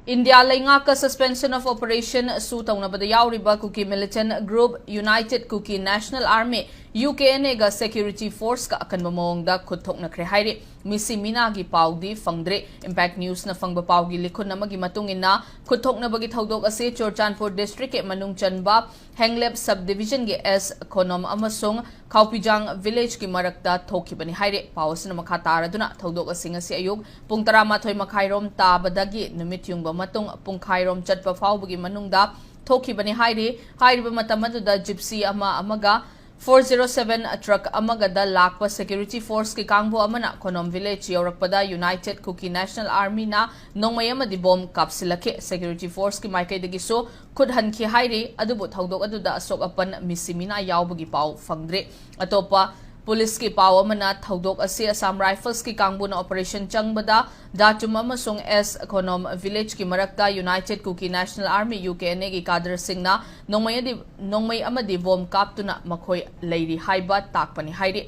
India Laingaka suspension of operation Sutaunabada Yauriba Kuki militant group United Kuki National Army UKNA ga security force ka akan mamong da kutok na krehairi misi mina gi paudi fangdre impact news na fangba paugi likon na magi matungin na kutok na bagi thaudok ase Chorchanpur district ke manung chanba Hengleb subdivision ge S konom amasung Kaupijang village ki marakta thoki bani haire paus na makhatara duna thaudok asing ase ayuk pung 12 makhairom tabadagi numit yung matung pung khairom chatpa fawbagi manungda thoki bani haire hairiba matamadu da gypsy amaga 407 truck amagada lakpa security force ki kangbo amana konom village yorakpada United Kuki National Army na nongmayama di bomb kapsilake security force ki maikai dagi so kudhan ki haire adubu thaudok aduda asok apan misimina yawbagi pau fangdre atopa police ki pau amana thaudok ase Assam Rifles ki kangbo na operation changbada datum amasung S konom village ki marakta United Kuki National Army UKNA ki kader singna nongmay amadi bomb kaptuna makhoi leiri haiba takpani haire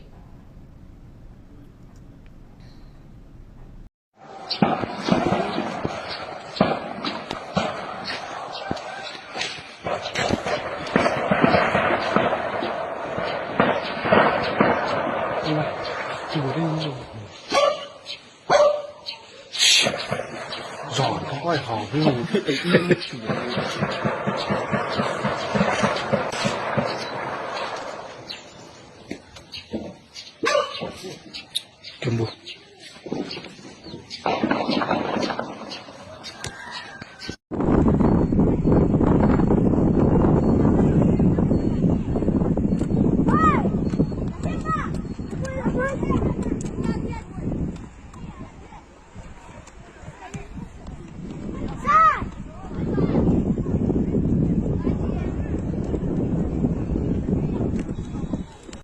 giỏi không ai hò với mình